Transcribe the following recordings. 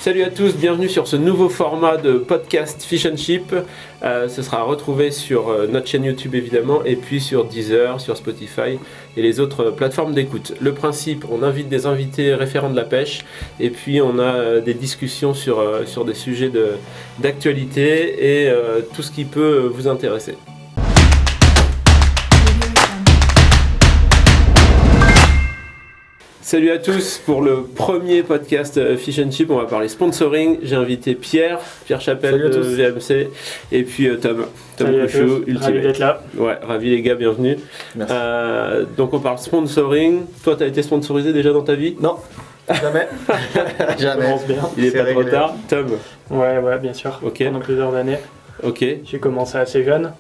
Salut à tous, bienvenue sur ce nouveau format de podcast Fish and Chip. Ce sera retrouvé sur notre chaîne YouTube évidemment, et puis sur Deezer, sur Spotify et les autres plateformes d'écoute. Le principe, on invite des invités référents de la pêche, et puis on a des discussions sur des sujets d'actualité et tout ce qui peut vous intéresser. Salut à tous pour le premier podcast Fish and Chip. On va parler sponsoring. J'ai invité Pierre Chapelle de VMC et puis Tom Couchou, Ultimate. Ravi d'être là. Ouais, ravi les gars, bienvenue. Merci. Donc on parle sponsoring. Toi, tu as été sponsorisé déjà dans ta vie? Non, jamais. Jamais. Bien. Il est pas trop tard. Tom? Ouais, bien sûr. Ok. Pendant plusieurs années. Ok. J'ai commencé assez jeune.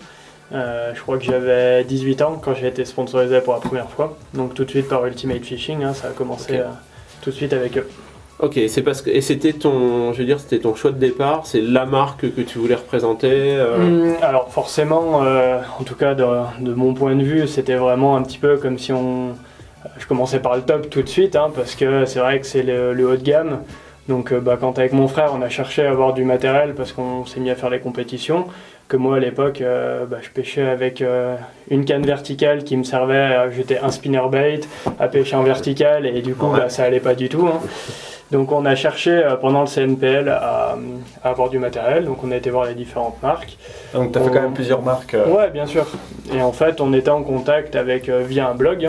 Je crois que j'avais 18 ans quand j'ai été sponsorisé pour la première fois. Donc tout de suite par Ultimate Fishing, ça a commencé tout de suite avec eux. Ok, c'est parce que c'était ton choix de départ, c'est la marque que tu voulais représenter. Alors forcément, en tout cas de mon point de vue, c'était vraiment un petit peu comme si je commençais par le top tout de suite, parce que c'est vrai que c'est le haut de gamme. Donc quand avec mon frère on a cherché à avoir du matériel parce qu'on s'est mis à faire les compétitions, que moi à l'époque je pêchais avec une canne verticale qui me servait, j'étais un spinnerbait à pêcher en vertical et du coup ça allait pas du tout. Donc on a cherché pendant le CNPL à avoir du matériel, donc on a été voir les différentes marques. Donc tu as fait quand même plusieurs marques. Ouais, bien sûr. Et en fait on était en contact avec via un blog,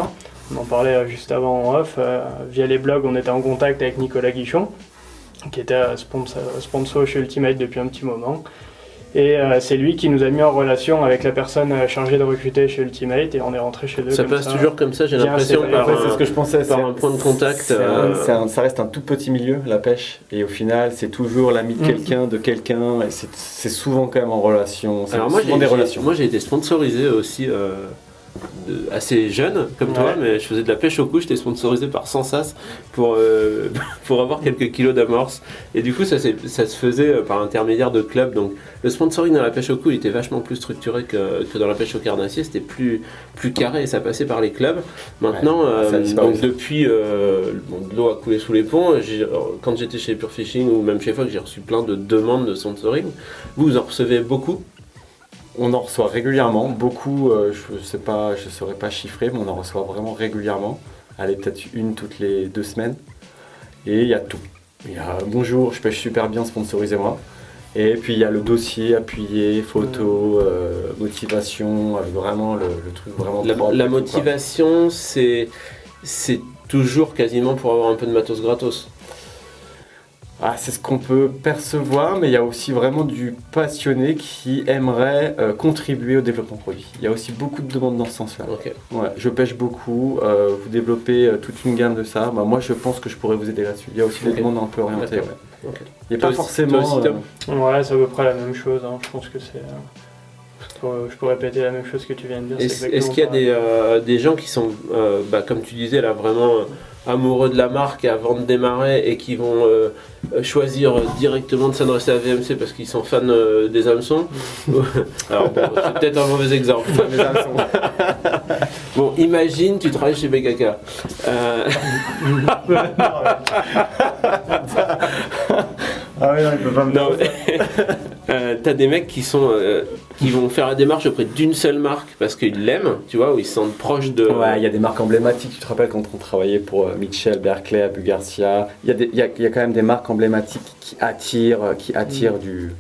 on en parlait juste avant en off, via les blogs on était en contact avec Nicolas Guichon, qui était sponsor chez Ultimate depuis un petit moment. Et c'est lui qui nous a mis en relation avec la personne chargée de recruter chez Ultimate et on est rentré chez eux. Ça passe toujours comme ça, j'ai l'impression, c'est ce que je pensais, par un point de contact. Ça reste un tout petit milieu, la pêche, et au final c'est toujours l'ami de quelqu'un, et c'est souvent quand même en relation. Alors moi j'ai été sponsorisé aussi assez jeune comme toi, mais je faisais de la pêche au cou, j'étais sponsorisé par Sensas pour avoir quelques kilos d'amorce, et du coup ça se faisait par l'intermédiaire de clubs. Donc le sponsoring dans la pêche au cou il était vachement plus structuré que dans la pêche au carnassier, c'était plus carré et ça passait par les clubs. Maintenant donc depuis de l'eau a coulé sous les ponts, quand j'étais chez Pure Fishing ou même chez Fox, j'ai reçu plein de demandes de sponsoring. Vous en recevez beaucoup? On en reçoit régulièrement, beaucoup, je saurais pas chiffrer, mais on en reçoit vraiment régulièrement. Allez, peut-être une toutes les 2 semaines. Et il y a tout. Il y a bonjour, je pêche super bien, sponsorisez-moi. Et puis il y a le dossier appuyé, photo, motivation, vraiment le truc vraiment. La motivation, c'est toujours quasiment pour avoir un peu de matos gratos. C'est ce qu'on peut percevoir, mais il y a aussi vraiment du passionné qui aimerait contribuer au développement produit. Il y a aussi beaucoup de demandes dans ce sens-là. Okay. Ouais, je pêche beaucoup, vous développez toute une gamme de ça. Moi, je pense que je pourrais vous aider là-dessus. Il y a aussi des demandes un peu orientées. Ouais. Okay. Il n'y a pas forcément... Ouais, c'est à peu près la même chose. Je pense que c'est... Je peux répéter la même chose que tu viens de dire. Est-ce qu'il y a des gens qui sont, comme tu disais là, vraiment amoureux de la marque avant de démarrer et qui vont choisir directement de s'adresser à VMC parce qu'ils sont fans des hameçons? Alors bon, c'est peut-être un mauvais exemple. Bon, imagine tu travailles chez BKK. Il peut pas me dire. T'as des mecs qui vont faire la démarche auprès d'une seule marque parce qu'ils l'aiment, tu vois, ou ils se sentent proches de... Ouais, il y a des marques emblématiques. Tu te rappelles quand on travaillait pour Mitchell, Berkeley, Abu Garcia, il y a quand même des marques emblématiques qui attirent du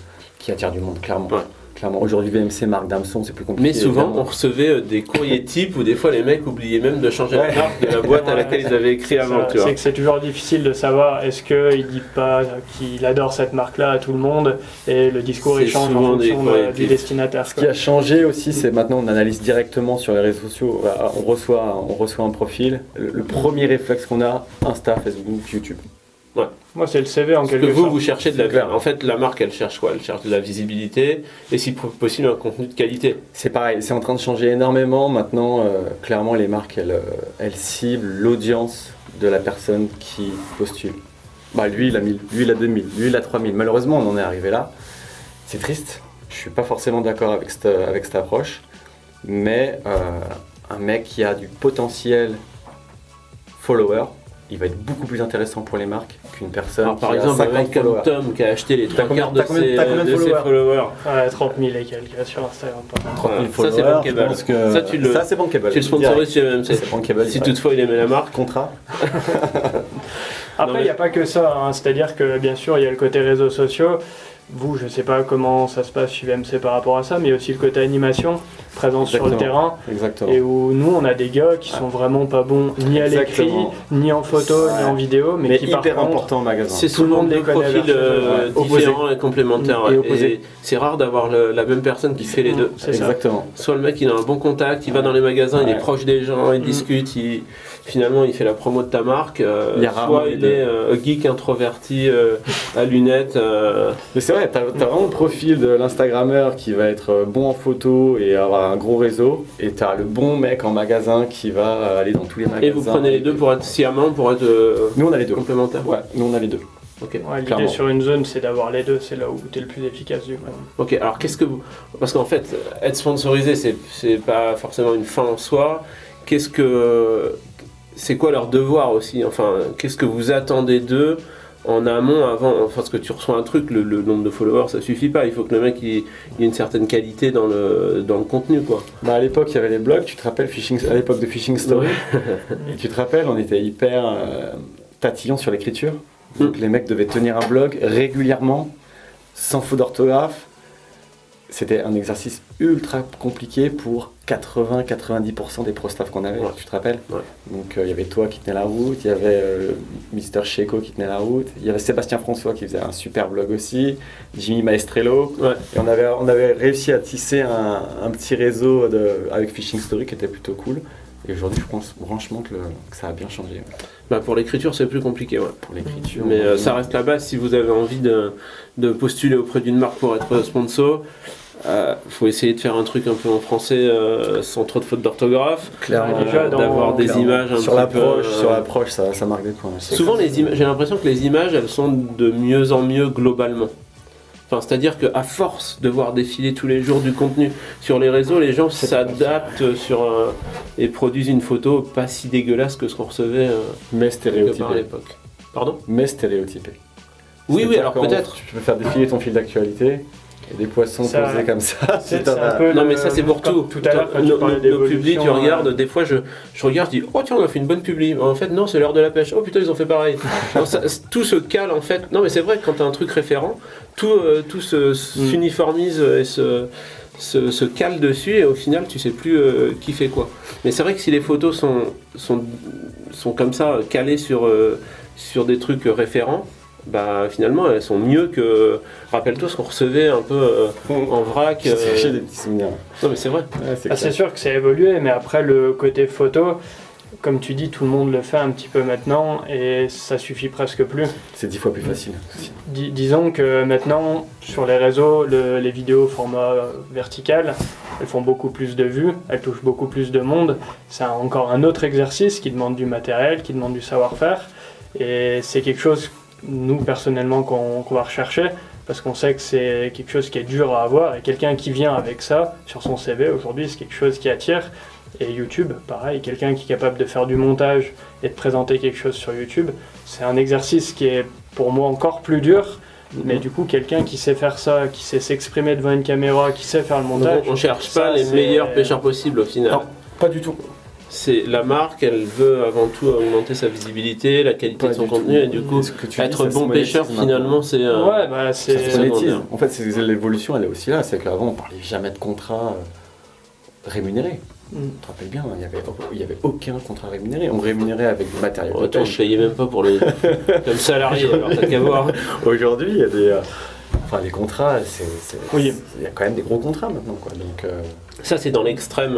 monde, clairement. Ouais. Clairement, aujourd'hui VMC, marque d'hameçon, c'est plus compliqué. Mais souvent, on recevait des courriers types où des fois les mecs oubliaient même de changer la marque de la boîte à laquelle ils avaient écrit avant. Tu vois. C'est que c'est toujours difficile de savoir est-ce qu'il dit pas qu'il adore cette marque-là à tout le monde et le discours il change en fonction du destinataire. Ce qui a changé aussi, c'est maintenant on analyse directement sur les réseaux sociaux. On reçoit un profil. Le premier réflexe qu'on a, Insta, Facebook, YouTube. Ouais. Moi, c'est le CV en quelque sorte. Vous cherchez en fait, la marque, elle cherche quoi? Elle cherche de la visibilité et si possible un contenu de qualité. C'est pareil, c'est en train de changer énormément. Maintenant, clairement, les marques, elles ciblent l'audience de la personne qui postule. Lui, il a 1000, lui, il a 2000, lui, il a 3000. Malheureusement, on en est arrivé là. C'est triste. Je suis pas forcément d'accord avec cette approche. Mais un mec qui a du potentiel follower, il va être beaucoup plus intéressant pour les marques qu'une personne Alors, par qui exemple, a un 50 mec comme followers. Tom qui a acheté les T'as trois combien- quarts de t'as combien- t'as combien de ses followers followers. Ouais, 30 000 et quelques sur Instagram. Voilà. 30 000 Ça, c'est followers, bankable. je pense que- Ça, tu le c'est bankable. tu le sponsorises chez MMC. C'est bankable. Si ouais. toutefois il aimait la marque. Contrat. Après, mais- il n'y a pas que ça, hein. C'est-à-dire que bien sûr, il y a le côté réseaux sociaux. Vous, je ne sais pas comment ça se passe chez VMC par rapport à ça, mais il y a aussi le côté animation, présence sur le Exactement. terrain. Exactement. Et où nous, on a des gars qui sont vraiment pas bons ni à l'écrit, Exactement. ni en photo, ni en vidéo, mais qui par hyper contre, important en magasin. C'est Tout le souvent monde deux les connaît profils versus différents et complémentaires. Et ouais. opposés. Et c'est rare d'avoir la même personne qui fait les deux. c'est ça. Exactement. Soit le mec il a un bon contact, il va dans les magasins, il est Ouais. proche des gens, il discute, finalement il fait la promo de ta marque. Il y a rarement soit les il deux. est geek introverti à lunettes. Mais c'est vrai, t'as vraiment le profil de l'Instagrammeur qui va être bon en photo et avoir un gros réseau, et t'as le bon mec en magasin qui va aller dans tous les magasins. Et vous prenez les deux pour être sciemment, pour être Nous on a les deux. complémentaires. Ouais, nous on a les deux. Ok. Ouais, l'idée Clairement. sur une zone, c'est d'avoir les deux, c'est là où tu es le plus efficace du coup. Ok, alors qu'est-ce que vous. Parce qu'en fait, être sponsorisé, c'est pas forcément une fin en soi. Qu'est-ce que. C'est quoi leur devoir aussi? Enfin, qu'est-ce que vous attendez d'eux en amont avant? Enfin, parce que tu reçois un truc, le nombre de followers, ça suffit pas. Il faut que le mec il ait une certaine qualité dans le contenu, quoi. Bah à l'époque il y avait les blogs, tu te rappelles, à l'époque de Fishing Story, et tu te rappelles, on était hyper tatillons sur l'écriture. Donc les mecs devaient tenir un blog régulièrement, sans faute d'orthographe. C'était un exercice ultra compliqué pour 80-90% des pro-staff qu'on avait, Ouais. tu te rappelles? Ouais. Donc il y avait toi qui tenais la route, il y avait Mister Checo qui tenait la route, il y avait Sébastien François qui faisait un super blog aussi, Jimmy Maestrello. Ouais. Et on avait réussi à tisser un petit réseau avec Fishing Story qui était plutôt cool. Et aujourd'hui, je pense franchement que ça a bien changé Bah, pour l'écriture, c'est plus compliqué, ouais. pour l'écriture. Mais ça reste la base. Si vous avez envie de postuler auprès d'une marque pour être sponsor, faut essayer de faire un truc un peu en français sans trop de fautes d'orthographe. Clairement. Déjà, d'avoir des Clairement. images un sur petit l'approche, peu. sur l'approche, ça marque des points. Souvent, j'ai l'impression que les images, elles sont de mieux en mieux globalement. Enfin, c'est-à-dire qu'à force de voir défiler tous les jours du contenu sur les réseaux, les gens s'adaptent et produisent une photo pas si dégueulasse que ce qu'on recevait Mais quelque part à stéréotypé. l'époque. Pardon? Mais stéréotypé. Oui, C'est-à-dire alors quand peut-être. Tu peux faire défiler ton fil d'actualité et des poissons Ça- posés comme ça. C'est un peu Non le- mais ça c'est pour tout. Tout à l'heure, quand tu Nos parlais publis, d'évolution, tu regardes, des fois je regarde, je dis oh tiens on a fait une bonne publi. En fait non c'est l'heure de la pêche. Oh putain ils ont fait pareil. Non, tout se cale en fait. Non mais c'est vrai que quand tu as un truc référent, tout s'uniformise et se cale dessus et au final tu sais plus qui fait quoi. Mais c'est vrai que si les photos sont comme ça calées sur des trucs référents, bah finalement elles sont mieux que. Rappelle-toi ce qu'on recevait un peu en vrac. J'ai des petits souvenirs. Non mais c'est vrai. Ouais, c'est Ah, clair. c'est sûr que ça a évolué, mais après le côté photo, comme tu dis, tout le monde le fait un petit peu maintenant et ça suffit presque plus. C'est 10 fois plus facile. aussi. Disons que maintenant, sur les réseaux, les vidéos format vertical, elles font beaucoup plus de vues, elles touchent beaucoup plus de monde. C'est encore un autre exercice qui demande du matériel, qui demande du savoir-faire. Et c'est quelque chose, nous personnellement, qu'on va rechercher, parce qu'on sait que c'est quelque chose qui est dur à avoir. Et quelqu'un qui vient avec ça sur son CV aujourd'hui, c'est quelque chose qui attire. Et YouTube, pareil, quelqu'un qui est capable de faire du montage et de présenter quelque chose sur YouTube, c'est un exercice qui est pour moi encore plus dur. Mais du coup, quelqu'un qui sait faire ça, qui sait s'exprimer devant une caméra, qui sait faire le montage. On cherche ça, pas les c'est- meilleurs pêcheurs possibles au final. Non, pas du tout. C'est la marque, elle veut avant tout augmenter sa visibilité, la qualité Pas de son du contenu tout. et du coup Ce que tu être dis, ça bon se pêcheur monétise finalement c'est Ouais, bah Ça se c'est. monétise. bien. En fait, l'évolution, elle est aussi là. C'est qu'avant, on parlait jamais de contrat rémunéré. Mm. Tu te rappelles bien, il y avait aucun contrat rémunéré. On rémunérait avec du matériel de Autant je pêche. payais même pas pour les comme salarié, alors t'as qu'à voir. Aujourd'hui, il y a des... Enfin, les contrats, Oui. il y a quand même des gros contrats maintenant, quoi. Donc, Ça c'est dans l'extrême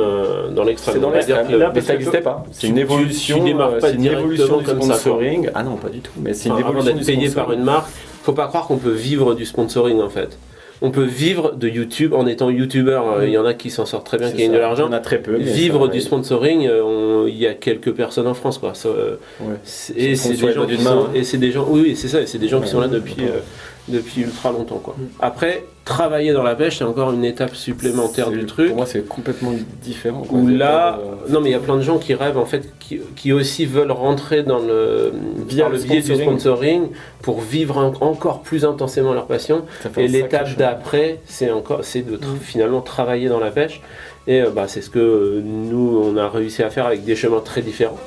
dans l'extrême. c'est dans On va dire l'extrême. que le- là, Mais parce ça que n'existait pas. C'est une tu évolution. démarres pas C'est une évolution du directement comme ça, quoi. sponsoring. Ah non, pas du tout. Mais c'est une Enfin, avant évolution d'être du payé par sponsoring. une marque, faut pas croire qu'on peut vivre du sponsoring en fait. On peut vivre de YouTube en étant youtubeur. Il y en a qui s'en sortent très bien, C'est qui gagnent de ça. l'argent. On a très peu. mais Vivre ça, du ouais. sponsoring, il y a quelques personnes en France quoi. Ça, Ouais. et Ça c'est fonctionne des gens d'une qui main, sont, hein. et c'est des gens, oui, c'est ça, et c'est des gens qui Ouais, sont là ouais, depuis ultra longtemps quoi. Mm. Après, travailler dans la pêche, c'est encore une étape supplémentaire du truc. Pour moi, c'est complètement différent. Où là, non mais il y a plein de gens qui rêvent en fait, qui aussi veulent rentrer dans par le biais du sponsoring pour vivre encore plus intensément leur passion. Et l'étape d'après, c'est de finalement travailler dans la pêche. Et c'est ce que nous, on a réussi à faire avec des chemins très différents.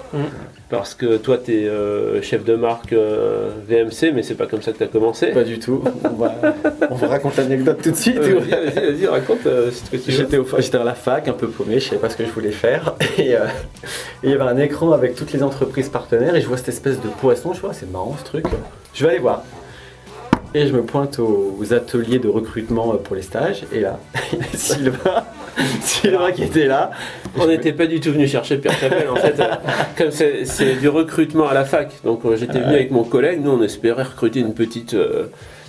Parce que toi, tu es chef de marque VMC, mais c'est pas comme ça que tu as commencé. Pas du tout. On va raconter l'anecdote tout de suite. Vas-y, raconte ce que tu veux. J'étais à la fac, un peu paumé, je savais pas ce que je voulais faire. Et il y avait un écran avec toutes les entreprises partenaires et je vois cette espèce de poisson, je vois, c'est marrant ce truc. Je vais aller voir. Et je me pointe aux ateliers de recrutement pour les stages. Et là, il y a Sylvain qui était là. On n'était pas du tout venu chercher Pierre Chapelle en fait. Comme c'est du recrutement à la fac. Donc j'étais venu avec mon collègue. Nous, on espérait recruter une petite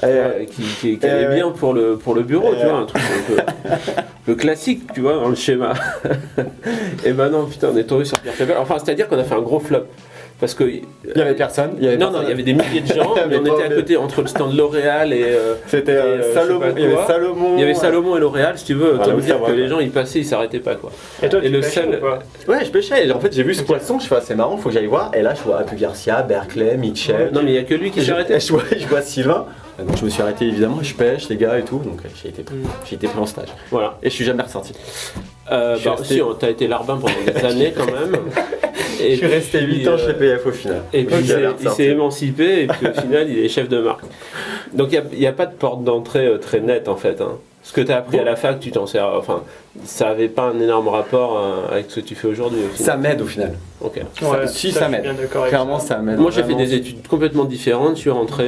qui allait bien pour le bureau, tu vois, un truc un peu classique, tu vois, dans le schéma. Et non, putain, on est tombé sur Pierre Chapelle. Enfin, c'est-à-dire qu'on a fait un gros flop. Parce que il y avait personne. Il y avait des milliers de gens, mais on était à côté entre le stand L'Oréal et c'était Salomon. Il y avait Salomon. Il y avait Salomon et L'Oréal, si tu veux. Autant dire que les gens ils passaient, ils s'arrêtaient pas quoi. Et toi, tu pêchais ou pas ? Ouais, je pêchais. En fait, j'ai vu ce poisson, je fais c'est marrant, faut que j'aille voir. Et là, je vois Apu Garcia, Berkeley, Mitchell. Non, mais il y a que lui qui s'est arrêté. Je vois Sylvain. Donc je me suis arrêté évidemment, je pêche les gars et tout, donc j'ai été pris en stage. Voilà. Et je suis jamais ressorti. Si, t'as été larbin pendant des années quand même. Et je suis resté 8 ans chez PF au final. Et puis il s'est émancipé et puis au final il est chef de marque. Donc il n'y a pas de porte d'entrée très nette en fait. Hein. Ce que tu as appris à la fac, tu t'en sers. Enfin, ça n'avait pas un énorme rapport avec ce que tu fais aujourd'hui. Ça m'aide au final. Ok. Ça m'aide. Clairement, ça m'aide. Moi j'ai fait des études complètement différentes. Je suis rentré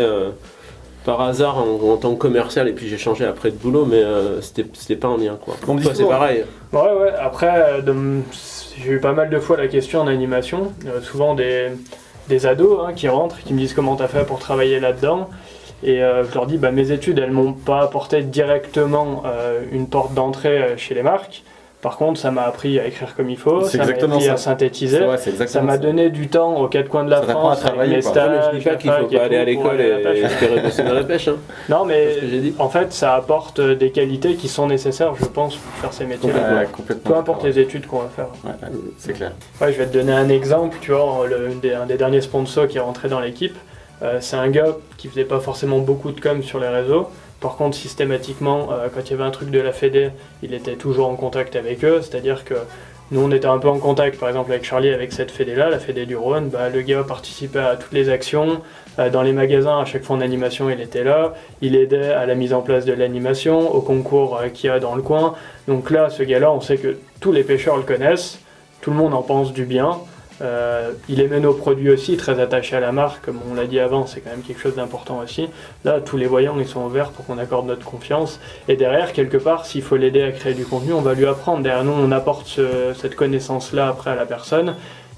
par hasard en tant que commercial et puis j'ai changé après de boulot, mais c'était pas en lien quoi. Toi c'est pareil. Ouais. Après, j'ai eu pas mal de fois la question en animation. Souvent des ados qui rentrent, qui me disent comment t'as fait pour travailler là-dedans. Et je leur dis, mes études, elles m'ont pas apporté directement une porte d'entrée chez les marques. Par contre, ça m'a appris à écrire comme il faut, ça m'a appris à synthétiser, ça m'a donné du temps aux quatre coins de la France, avec mes stages. Je dis pas qu'il faut pas aller à l'école et espérer bosser dans la pêche. Hein. Non, mais en fait, ça apporte des qualités qui sont nécessaires, je pense, pour faire ces métiers-là. Peu importe les études qu'on va faire. Ouais, c'est clair. Ouais, je vais te donner un exemple. Tu vois, un des derniers sponsors qui est rentré dans l'équipe, c'est un gars qui faisait pas forcément beaucoup de com sur les réseaux. Par contre, systématiquement, quand il y avait un truc de la Fédé, il était toujours en contact avec eux. C'est-à-dire que nous, on était un peu en contact, par exemple, avec Charlie, avec cette Fédé-là, la Fédé du Rhône. Le gars participait à toutes les actions. Dans les magasins, à chaque fois en animation, il était là. Il aidait à la mise en place de l'animation, au concours qu'il y a dans le coin. Donc là, ce gars-là, on sait que tous les pêcheurs le connaissent. Tout le monde en pense du bien. Il aimait nos produits aussi, très attaché à la marque, comme on l'a dit avant, c'est quand même quelque chose d'important aussi. Là, tous les voyants, ils sont ouverts pour qu'on accorde notre confiance. Et derrière, quelque part, s'il faut l'aider à créer du contenu, on va lui apprendre. Derrière nous, on apporte cette connaissance-là après à la personne.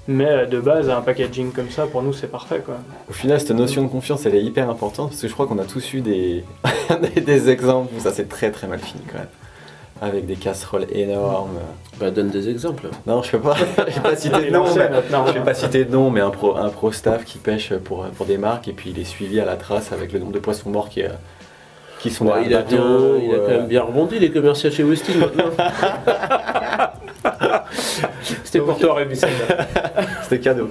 Mais de base, un packaging comme ça, pour nous, c'est parfait, quoi. Au final, cette notion de confiance, elle est hyper importante, parce que je crois qu'on a tous eu des exemples où ça s'est très très mal fini quand même. Avec des casseroles énormes. Donne des exemples. Non, je peux pas. Je vais pas citer de nom. Je vais pas citer de nom, mais un pro staff qui pêche pour des marques et puis il est suivi à la trace avec le nombre de poissons morts qui sont dans il a quand même bien rebondi les commerciaux chez Westin maintenant. C'était pour toi, Rémi. C'était cadeau.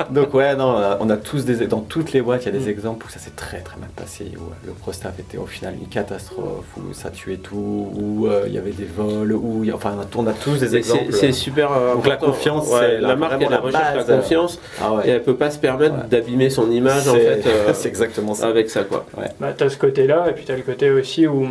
Donc ouais, non, on a tous dans toutes les boîtes, il y a des exemples où ça s'est très très mal passé, où le pro staff était au final une catastrophe, où ça tuait tout, où il y avait des vols, on a tous des exemples. C'est super important. Donc la confiance, c'est la marque, elle recherche la confiance et elle peut pas se permettre d'abîmer son image en fait. C'est exactement ça. Avec ça quoi. Ouais. T'as ce côté-là et puis t'as le côté aussi où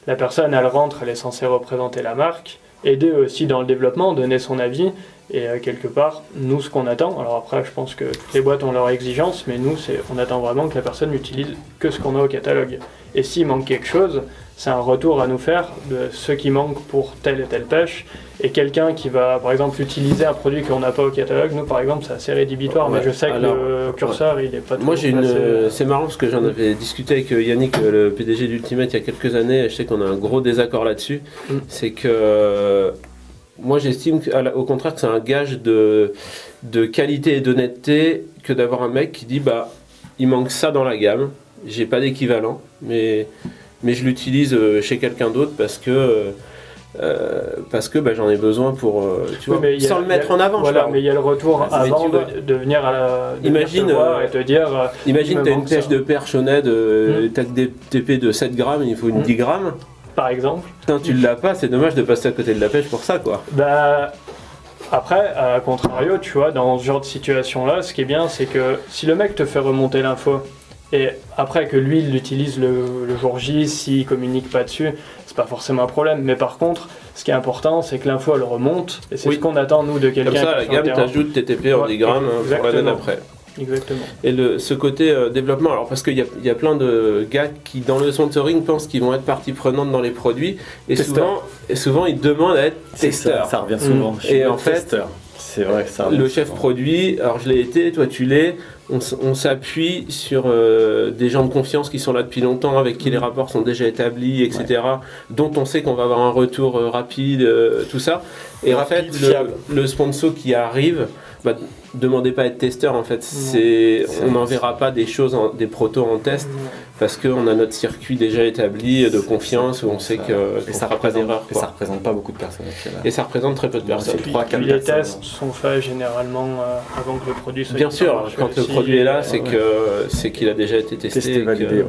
la personne, elle rentre, elle est censée représenter la marque, aider aussi dans le développement, donner son avis. Et quelque part, nous, ce qu'on attend, alors après, je pense que toutes les boîtes ont leurs exigences, mais nous, on attend vraiment que la personne n'utilise que ce qu'on a au catalogue. Et s'il manque quelque chose, c'est un retour à nous faire de ce qui manque pour telle et telle pêche. Et quelqu'un qui va, par exemple, utiliser un produit qu'on n'a pas au catalogue, nous, par exemple, c'est assez rédhibitoire, mais je sais que le curseur, il n'est pas toujours c'est marrant parce que j'en avais discuté avec Yannick, le PDG d'Ultimate, il y a quelques années, et je sais qu'on a un gros désaccord là-dessus. C'est que... moi, j'estime au contraire que c'est un gage de qualité et d'honnêteté que d'avoir un mec qui dit il manque ça dans la gamme, j'ai pas d'équivalent, mais mais je l'utilise chez quelqu'un d'autre parce que j'en ai besoin pour, tu vois, sans le mettre en avant. Voilà, mais il y a le retour avant de venir imagine et te dire. Imagine, tu as une pêche de perche au ned, tu as des TP de 7 grammes, il faut une 10 grammes. Par exemple. Putain, tu l'as pas, c'est dommage de passer à côté de la pêche pour ça, quoi. Bah. Après, à contrario, tu vois, dans ce genre de situation-là, ce qui est bien, c'est que si le mec te fait remonter l'info, et après que lui, il l'utilise le jour J, s'il communique pas dessus, c'est pas forcément un problème. Mais par contre, ce qui est important, c'est que l'info, elle remonte, et c'est ce qu'on attend, nous, de quelqu'un. Comme ça, à la gamme, t'ajoutes tes TP en 10 grammes pour l'année d'après. Exactement. Et ce côté développement, alors parce qu'il y a plein de gars qui dans le sponsoring pensent qu'ils vont être partie prenante dans les produits et souvent ils demandent à être testeurs. Ça revient souvent. Et en fait, c'est vrai que ça le chef souvent. Produit, alors je l'ai été, toi tu l'es, on s'appuie sur des gens de confiance qui sont là depuis longtemps, avec qui les rapports sont déjà établis, etc. Dont on sait qu'on va avoir un retour rapide, tout ça. Et rapide, en fait, le sponsor qui arrive, demandez pas à être testeur en fait, on n'enverra pas des choses, des protos en test parce qu'on a notre circuit déjà établi de confiance où on sait que ça fera pas d'erreur. Et ça représente pas beaucoup de personnes. Et ça représente très peu de personnes. Les tests sont faits généralement avant que le produit soit. Bien sûr, quand le produit est là, c'est qu'il a déjà été testé validé,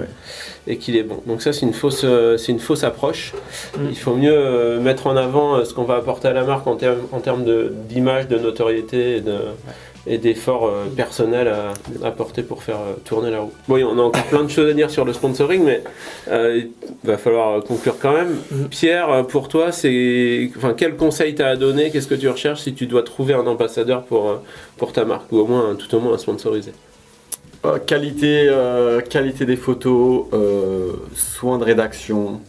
et qu'il est bon. Donc ça c'est une fausse approche. Il faut mieux mettre en avant ce qu'on va apporter à la marque en termes d'image, de notoriété et d'efforts personnels à apporter pour faire tourner la roue. Bon, on a encore plein de choses à dire sur le sponsoring, mais il va falloir conclure quand même. Pierre, pour toi, quel conseil t'as à donner? Qu'est-ce que tu recherches si tu dois trouver un ambassadeur pour ta marque, ou tout au moins un sponsorisé? Qualité des photos, soin de rédaction,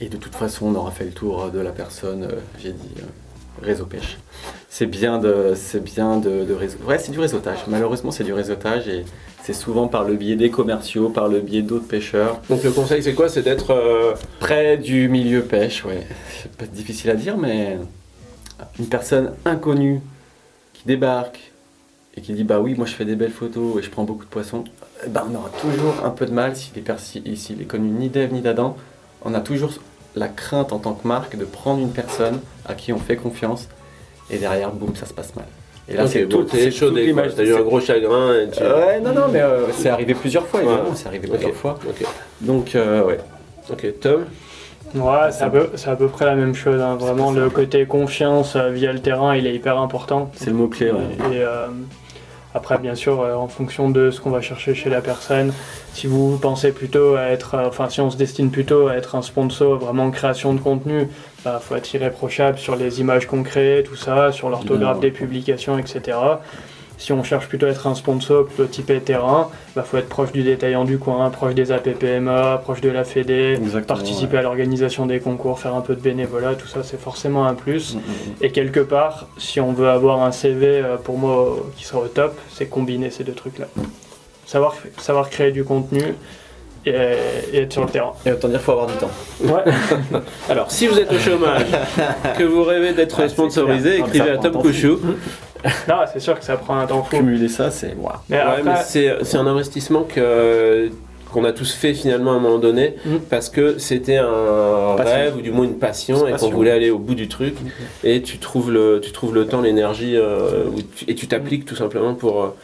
et de toute façon on aura fait le tour de la personne, j'ai dit réseau pêche. C'est bien de réseau. Ouais, c'est du réseautage. Malheureusement, c'est du réseautage et c'est souvent par le biais des commerciaux, par le biais d'autres pêcheurs. Donc le conseil, c'est quoi? C'est d'être près du milieu pêche, ouais. C'est pas difficile à dire, mais une personne inconnue qui débarque et qui dit bah oui, moi je fais des belles photos et je prends beaucoup de poissons, on aura toujours un peu de mal s'il est connu ni d'Ève ni d'Adam. On a toujours la crainte en tant que marque de prendre une personne à qui on fait confiance et derrière, boum, ça se passe mal. Et là, c'est chaudé, t'as eu un gros chagrin. Ouais, non, mais c'est arrivé plusieurs fois, évidemment, c'est arrivé plusieurs fois. Donc, ouais. Ok, Tom? Ouais, c'est à peu près la même chose, hein. Vraiment, le côté confiance via le terrain, il est hyper important. C'est le mot-clé, ouais. Et après, bien sûr, en fonction de ce qu'on va chercher chez la personne, si vous pensez plutôt à être, si on se destine plutôt à être un sponsor vraiment création de contenu, faut être irréprochable sur les images qu'on crée, tout ça, sur l'orthographe des publications, etc. Si on cherche plutôt à être un sponsor plutôt typé terrain, faut être proche du détaillant du coin, proche des APPMA, proche de la Fédé, participer à l'organisation des concours, faire un peu de bénévolat, tout ça c'est forcément un plus. Et quelque part, si on veut avoir un CV pour moi qui sera au top, c'est combiner ces deux trucs-là. Savoir créer du contenu et être sur le terrain. Et autant dire qu'il faut avoir du temps. Ouais. Alors, si vous êtes au chômage, que vous rêvez d'être sponsorisé, écrivez à Tom Couchou. Non, c'est sûr que ça prend un temps fou. Cumuler ça, c'est... Wow. Mais c'est un investissement qu'on a tous fait finalement à un moment donné, parce que c'était un rêve ou du moins une passion et qu'on voulait aller au bout du truc. Et tu trouves le temps, l'énergie et tu t'appliques tout simplement pour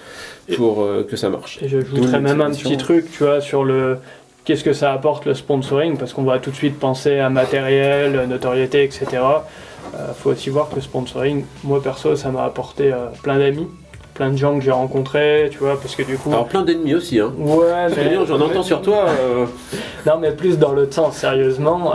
que ça marche. Et j'ajouterais même un petit truc, tu vois, sur qu'est-ce que ça apporte le sponsoring, parce qu'on va tout de suite penser à matériel, notoriété, etc. Faut aussi voir que le sponsoring, moi perso, ça m'a apporté plein d'amis, plein de gens que j'ai rencontrés, tu vois, parce que du coup... Alors plein d'ennemis aussi, hein. Ouais, mais... J'en entends sur toi. Non, mais plus dans l'autre sens, sérieusement,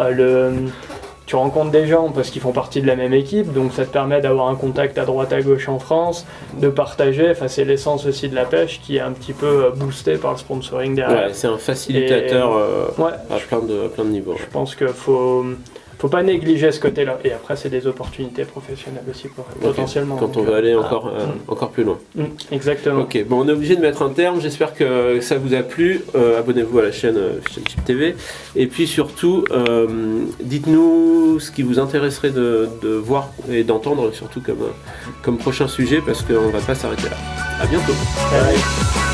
tu rencontres des gens parce qu'ils font partie de la même équipe, donc ça te permet d'avoir un contact à droite à gauche en France, de partager, c'est l'essence aussi de la pêche qui est un petit peu boostée par le sponsoring derrière. Ouais, c'est un facilitateur à plein de niveaux. Je pense qu'il faut pas négliger ce côté-là. Et après, c'est des opportunités professionnelles aussi, potentiellement. Quand on veut aller encore plus loin. Exactement. Ok, bon, on est obligé de mettre un terme. J'espère que ça vous a plu. Abonnez-vous à la chaîne Chip TV. Et puis surtout, dites-nous ce qui vous intéresserait de voir et d'entendre, surtout comme prochain sujet, parce qu'on va pas s'arrêter là. À bientôt. Bye.